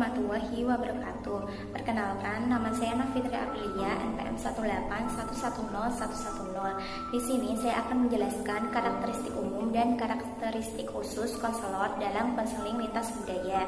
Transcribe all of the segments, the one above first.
warahmatullahi wabarakatuh. Perkenalkan, nama saya Nafitri Aprilia, NPM 1810110. Di sini saya akan menjelaskan karakteristik umum dan karakteristik khusus konselor dalam konseling lintas budaya.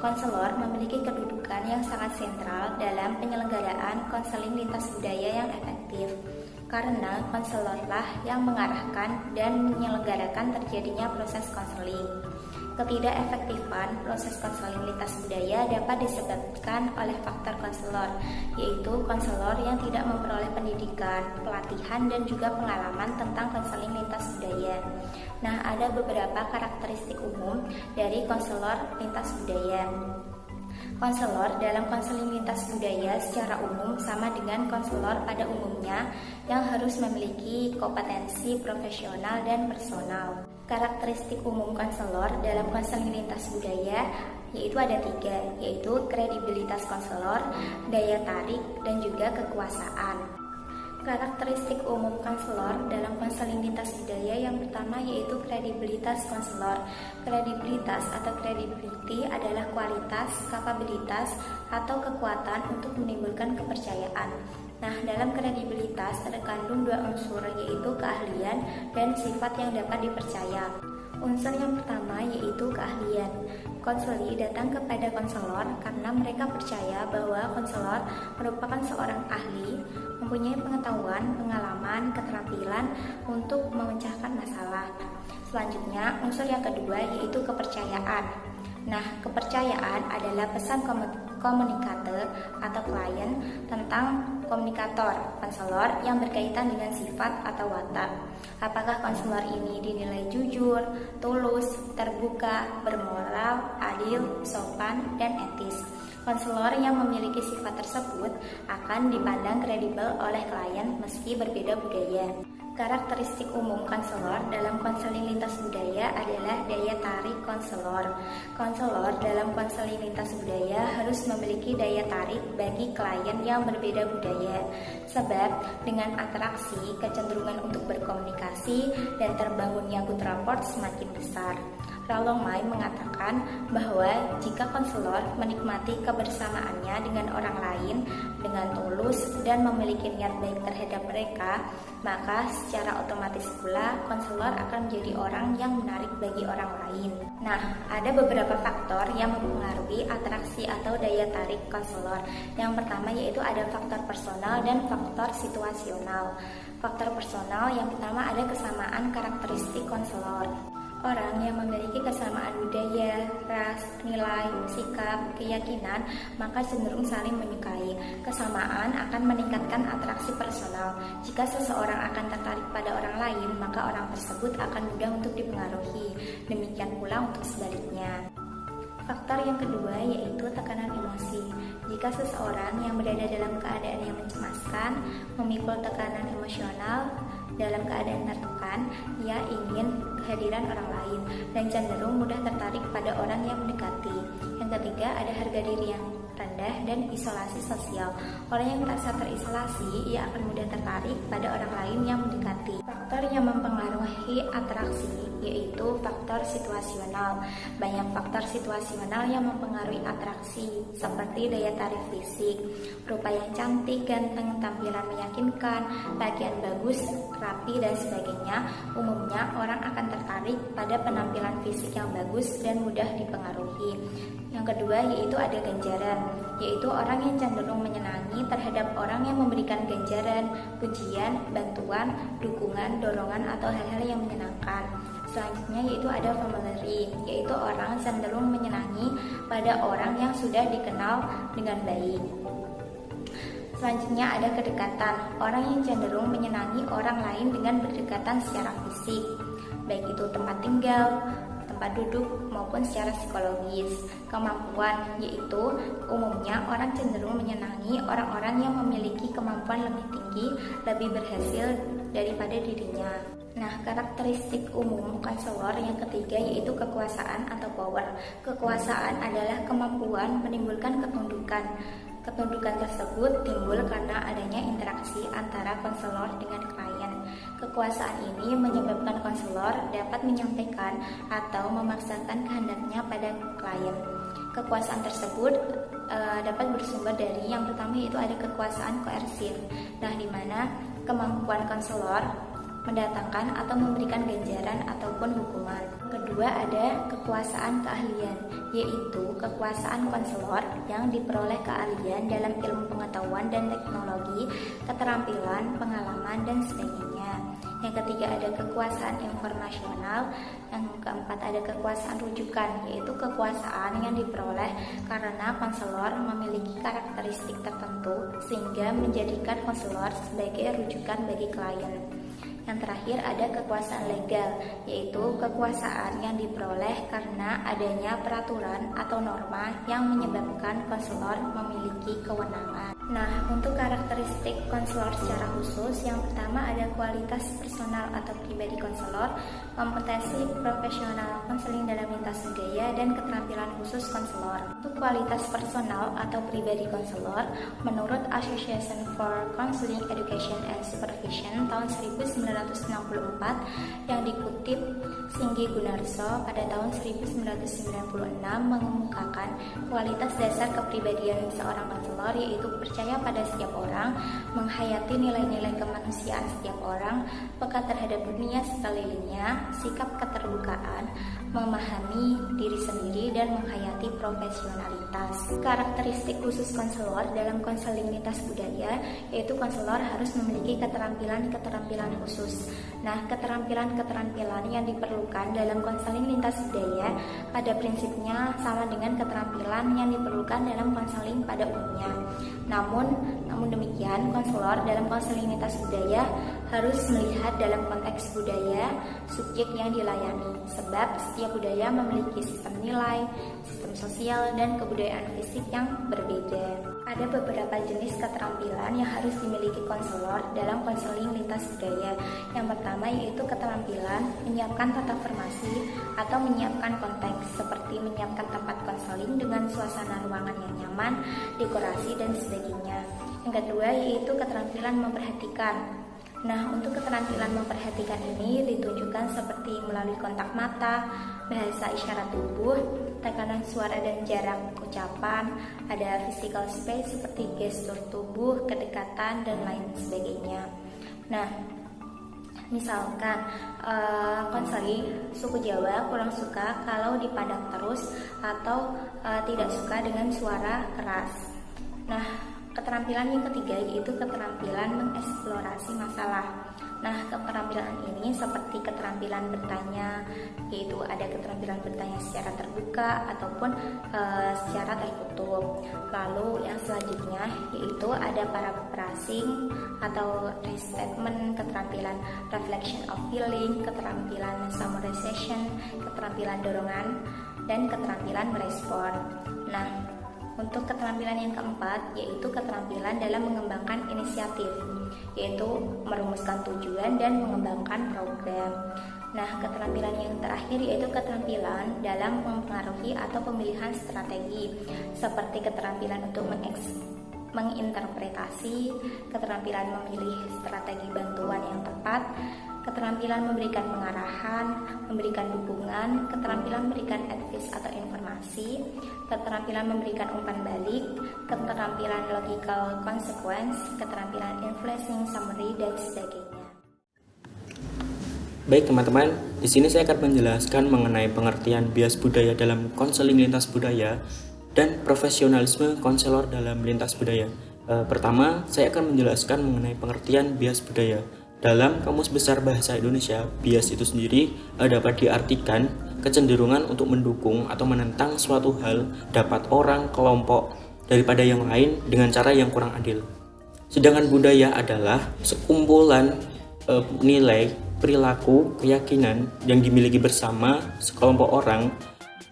Konselor memiliki kedudukan yang sangat sentral dalam penyelenggaraan konseling lintas budaya yang efektif. Karena konselorlah yang mengarahkan dan menyelenggarakan terjadinya proses konseling. Ketidakefektifan proses konseling lintas budaya dapat disebabkan oleh faktor konselor, yaitu konselor yang tidak memperoleh pendidikan, pelatihan, dan juga pengalaman tentang konseling lintas budaya. Nah, ada beberapa karakteristik umum dari konselor lintas budaya. Konselor dalam konseling lintas budaya secara umum sama dengan konselor pada umumnya yang harus memiliki kompetensi profesional dan personal. Karakteristik umum konselor dalam konseling lintas budaya yaitu ada 3, yaitu kredibilitas konselor, daya tarik, dan juga kekuasaan. Karakteristik umum konselor dalam konseling lintas budaya yang pertama yaitu kredibilitas konselor. Kredibilitas atau credibility adalah kualitas, kapabilitas, atau kekuatan untuk menimbulkan kepercayaan. Nah, dalam kredibilitas terkandung 2 unsur, yaitu keahlian dan sifat yang dapat dipercaya. Unsur yang pertama yaitu keahlian. Konseli datang kepada konselor karena mereka percaya bahwa konselor merupakan seorang ahli, mempunyai pengetahuan, pengalaman, keterampilan untuk memecahkan masalah. Selanjutnya, unsur yang kedua yaitu kepercayaan. Nah, kepercayaan adalah pesan komunikator atau klien tentang komunikator konselor yang berkaitan dengan sifat atau watak. Apakah konselor ini dinilai jujur, tulus, terbuka, bermoral, adil, sopan, dan etis. Konselor yang memiliki sifat tersebut akan dipandang kredibel oleh klien meski berbeda budaya. Karakteristik umum konselor dalam konseling lintas budaya adalah daya tarik konselor. Konselor dalam konseling lintas budaya harus memiliki daya tarik bagi klien yang berbeda budaya. Sebab dengan atraksi, kecenderungan untuk berkomunikasi, dan terbangunnya good rapport semakin besar. Rolong May mengatakan bahwa jika konselor menikmati kebersamaannya dengan orang lain dengan tulus dan memiliki niat baik terhadap mereka, maka secara otomatis pula konselor akan menjadi orang yang menarik bagi orang lain. Nah, ada beberapa faktor yang mempengaruhi atraksi atau daya tarik konselor. Yang pertama yaitu ada faktor personal dan faktor situasional. Faktor personal yang pertama ada kesamaan karakteristik konselor. Orang yang memiliki kesamaan budaya, ras, nilai, sikap, keyakinan, maka cenderung saling menyukai. Kesamaan akan meningkatkan atraksi personal. Jika seseorang akan tertarik pada orang lain, maka orang tersebut akan mudah untuk dipengaruhi. Demikian pula untuk sebaliknya. Faktor yang kedua yaitu tekanan emosi. Jika seseorang yang berada dalam keadaan yang mencemaskan, memikul tekanan emosional, dalam keadaan tertekan, ia ingin kehadiran orang lain dan cenderung mudah tertarik pada orang yang mendekati. Yang ketiga, ada harga diri yang rendah dan isolasi sosial. Orang yang merasa terisolasi, ia akan mudah tertarik pada orang lain yang mendekati. Faktor yang mempengaruhi atraksi yaitu faktor situasional. Banyak faktor situasional yang mempengaruhi atraksi, seperti daya tarik fisik, rupa yang cantik, ganteng, tampilan meyakinkan, pakaian bagus, rapi, dan sebagainya. Umumnya orang akan tertarik pada penampilan fisik yang bagus dan mudah dipengaruhi. Yang kedua yaitu ada ganjaran, yaitu orang yang cenderung menyenangi terhadap orang yang memberikan ganjaran, pujian, bantuan, dukungan, dorongan, atau hal-hal yang menyenangkan. Selanjutnya yaitu ada familiarity, yaitu orang cenderung menyenangi pada orang yang sudah dikenal dengan baik. Selanjutnya ada kedekatan, orang yang cenderung menyenangi orang lain dengan berdekatan secara fisik, baik itu tempat tinggal, tempat duduk, maupun secara psikologis. Kemampuan, yaitu umumnya orang cenderung menyenangi orang-orang yang memiliki kemampuan lebih tinggi, lebih berhasil daripada dirinya. Nah, karakteristik umum konselor yang ketiga yaitu kekuasaan atau power. Kekuasaan adalah kemampuan menimbulkan ketundukan. Ketundukan tersebut timbul karena adanya interaksi antara konselor dengan klien. Kekuasaan ini menyebabkan konselor dapat menyampaikan atau memaksakan kehendaknya pada klien. kekuasaan tersebut dapat bersumber dari yang pertama yaitu ada kekuasaan koersif. Nah, di mana kemampuan konselor mendatangkan atau memberikan ganjaran ataupun hukuman. Kedua ada kekuasaan keahlian, yaitu kekuasaan konselor yang diperoleh keahlian dalam ilmu pengetahuan dan teknologi, keterampilan, pengalaman, dan sebagainya. Yang ketiga ada kekuasaan informasional. Yang keempat ada kekuasaan rujukan, yaitu kekuasaan yang diperoleh karena konselor memiliki karakteristik tertentu sehingga menjadikan konselor sebagai rujukan bagi klien. Yang terakhir ada kekuasaan legal, yaitu kekuasaan yang diperoleh karena adanya peraturan atau norma yang menyebabkan konselor memiliki kewenangan. Nah, untuk karakteristik konselor secara khusus, yang pertama ada kualitas personal atau pribadi konselor, kompetensi profesional konseling dalam lintas budaya, dan keterampilan khusus konselor. Untuk kualitas personal atau pribadi konselor, menurut Association for Counseling Education and Supervision tahun 1964 yang dikutip Singgi Gunarso pada tahun 1996 mengemukakan kualitas dasar kepribadian seorang konselor yaitu percaya pada setiap orang, menghayati nilai-nilai kemanusiaan setiap orang, peka terhadap dunia sekelilingnya, sikap keterbukaan, memahami diri sendiri, dan menghayati profesionalitas. Karakteristik khusus konselor dalam konseling lintas budaya yaitu konselor harus memiliki keterampilan khusus. Nah, keterampilan yang diperlukan dalam konseling lintas budaya pada prinsipnya sama dengan keterampilan yang diperlukan dalam konseling pada umumnya. Namun demikian, konselor dalam konseling lintas budaya harus melihat dalam konteks budaya subjek yang dilayani, sebab setiap budaya memiliki sistem nilai, sistem sosial, dan kebudayaan fisik yang berbeda. Ada beberapa jenis keterampilan yang harus dimiliki konselor dalam konseling lintas budaya. Yang pertama yaitu keterampilan menyiapkan tata formasi atau menyiapkan konteks, seperti menyiapkan tempat konseling dengan suasana ruangan yang nyaman, dekorasi, dan sebagainya. Yang kedua yaitu keterampilan memperhatikan. Nah, untuk keterampilan memperhatikan ini ditunjukkan seperti melalui kontak mata, bahasa isyarat tubuh, tekanan suara dan jarak ucapan, ada physical space seperti gestur tubuh, kedekatan, dan lain sebagainya. Nah, misalkan konseling suku Jawa kurang suka kalau dipandang terus atau tidak suka dengan suara keras. Nah, keterampilan yang ketiga yaitu keterampilan mengeksplorasi masalah. Nah, keterampilan ini seperti keterampilan bertanya, yaitu ada keterampilan bertanya secara terbuka ataupun secara tertutup. Lalu yang selanjutnya yaitu ada paraphrasing atau restatement, keterampilan reflection of feeling, keterampilan summarization, keterampilan dorongan, dan keterampilan merespon. Nah, untuk keterampilan yang keempat yaitu keterampilan dalam mengembangkan inisiatif, yaitu merumuskan tujuan dan mengembangkan program. Nah, keterampilan yang terakhir yaitu keterampilan dalam mempengaruhi atau pemilihan strategi, seperti keterampilan untuk menginterpretasi, keterampilan memilih strategi bantuan yang tepat, keterampilan memberikan pengarahan, memberikan dukungan, keterampilan memberikan advice atau informasi, keterampilan memberikan umpan balik, keterampilan logical consequence, keterampilan influencing summary, dan sebagainya. Baik teman-teman, di sini saya akan menjelaskan mengenai pengertian bias budaya dalam konseling lintas budaya dan profesionalisme konselor dalam lintas budaya. Pertama, saya akan menjelaskan mengenai pengertian bias budaya. Dalam Kamus Besar Bahasa Indonesia, bias itu sendiri dapat diartikan kecenderungan untuk mendukung atau menentang suatu hal dapat orang, kelompok, daripada yang lain dengan cara yang kurang adil. Sedangkan budaya adalah sekumpulan nilai, perilaku, keyakinan yang dimiliki bersama sekelompok orang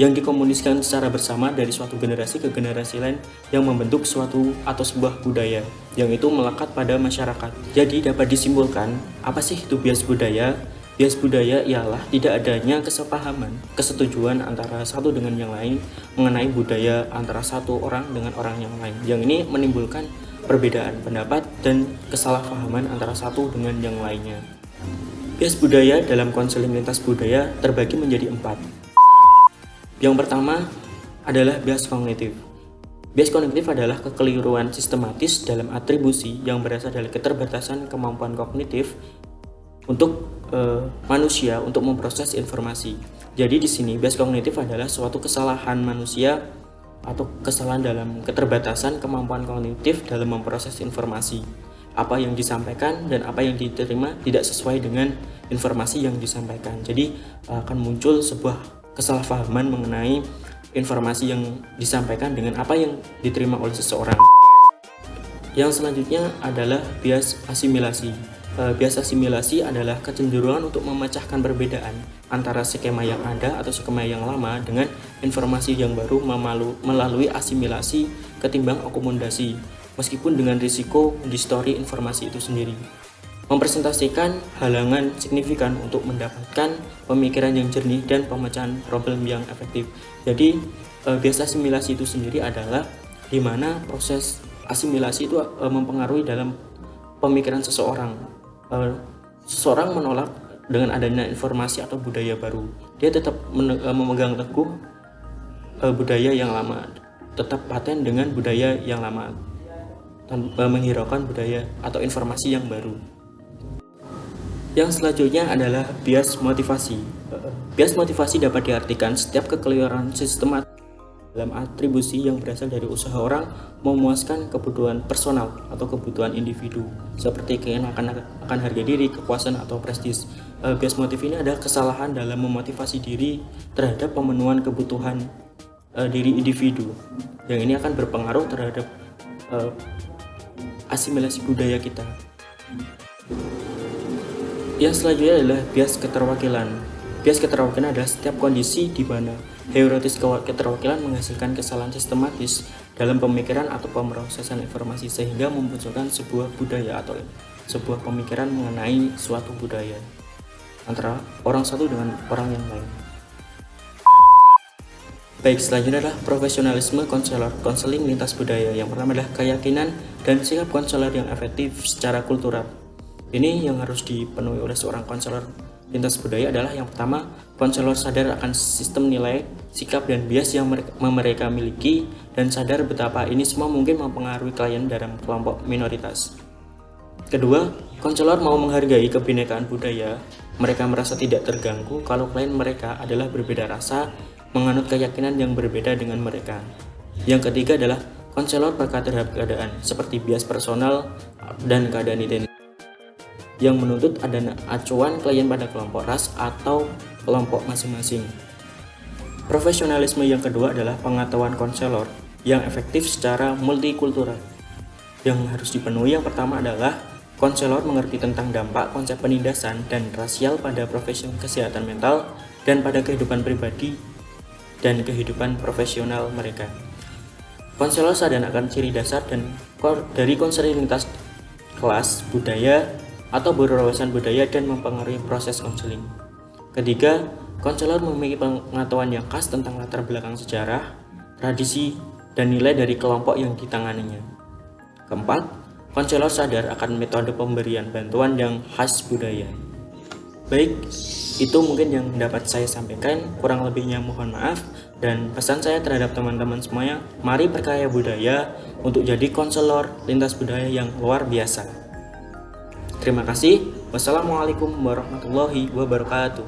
yang dikomunikasikan secara bersama dari suatu generasi ke generasi lain yang membentuk suatu atau sebuah budaya yang itu melekat pada masyarakat. Jadi dapat disimpulkan, apa sih itu bias budaya? Bias budaya ialah tidak adanya kesepahaman, kesetujuan antara satu dengan yang lain mengenai budaya antara satu orang dengan orang yang lain. Yang ini menimbulkan perbedaan pendapat dan kesalahpahaman antara satu dengan yang lainnya. Bias budaya dalam konseling lintas budaya terbagi menjadi 4. Yang pertama, adalah bias kognitif. Bias kognitif adalah kekeliruan sistematis dalam atribusi yang berasal dari keterbatasan kemampuan kognitif untuk manusia untuk memproses informasi. Jadi di sini bias kognitif adalah suatu kesalahan manusia atau kesalahan dalam keterbatasan kemampuan kognitif dalam memproses informasi. Apa yang disampaikan dan apa yang diterima tidak sesuai dengan informasi yang disampaikan. Jadi akan muncul sebuah kesalahpahaman mengenai informasi yang disampaikan dengan apa yang diterima oleh seseorang. Yang selanjutnya adalah bias asimilasi. Bias asimilasi adalah kecenderungan untuk memecahkan perbedaan antara skema yang ada atau skema yang lama dengan informasi yang baru melalui asimilasi ketimbang akomodasi, meskipun dengan risiko distorsi informasi itu sendiri. Mempresentasikan halangan signifikan untuk mendapatkan pemikiran yang jernih dan pemecahan problem yang efektif. Jadi bias asimilasi itu sendiri adalah di mana proses asimilasi itu mempengaruhi dalam pemikiran seseorang. Seseorang menolak dengan adanya informasi atau budaya baru. Dia tetap memegang teguh budaya yang lama, tetap paten dengan budaya yang lama, tanpa menghiraukan budaya atau informasi yang baru. Yang selanjutnya adalah bias motivasi. Bias motivasi dapat diartikan setiap kekeliruan sistematis dalam atribusi yang berasal dari usaha orang memuaskan kebutuhan personal atau kebutuhan individu, seperti keinginan akan harga diri, kepuasan, atau prestis. Bias motif ini adalah kesalahan dalam memotivasi diri terhadap pemenuhan kebutuhan diri individu. Yang ini akan berpengaruh terhadap asimilasi budaya kita. Yang selanjutnya adalah bias keterwakilan. Bias keterwakilan adalah setiap kondisi di mana heuristics keterwakilan menghasilkan kesalahan sistematis dalam pemikiran atau pemrosesan informasi sehingga memunculkan sebuah budaya atau sebuah pemikiran mengenai suatu budaya antara orang satu dengan orang yang lain. Baik, selanjutnya adalah profesionalisme konselor, konseling lintas budaya. Yang pertama adalah keyakinan dan sikap konselor yang efektif secara kultural. Ini yang harus dipenuhi oleh seorang konselor lintas budaya adalah yang pertama, konselor sadar akan sistem nilai, sikap, dan bias yang mereka miliki dan sadar betapa ini semua mungkin mempengaruhi klien dalam kelompok minoritas. Kedua, konselor mau menghargai kebinekaan budaya. Mereka merasa tidak terganggu kalau klien mereka adalah berbeda rasa, menganut keyakinan yang berbeda dengan mereka. Yang ketiga adalah konselor peka terhadap keadaan, seperti bias personal dan keadaan identitas, yang menuntut adanya acuan klien pada kelompok ras atau kelompok masing-masing. Profesionalisme yang kedua adalah pengetahuan konselor yang efektif secara multikultural. Yang harus dipenuhi yang pertama adalah konselor mengerti tentang dampak konsep penindasan dan rasial pada profesi kesehatan mental dan pada kehidupan pribadi dan kehidupan profesional mereka. Konselor sadar akan ciri dasar dan dari konseling lintas kelas, budaya, atau berwawasan budaya dan mempengaruhi proses konseling. Ketiga, konselor memiliki pengetahuan yang khas tentang latar belakang sejarah, tradisi, dan nilai dari kelompok yang ditanganinya. Keempat, konselor sadar akan metode pemberian bantuan yang khas budaya. Baik, itu mungkin yang dapat saya sampaikan, kurang lebihnya mohon maaf, dan pesan saya terhadap teman-teman semuanya, mari perkaya budaya untuk jadi konselor lintas budaya yang luar biasa. Terima kasih. Wassalamualaikum warahmatullahi wabarakatuh.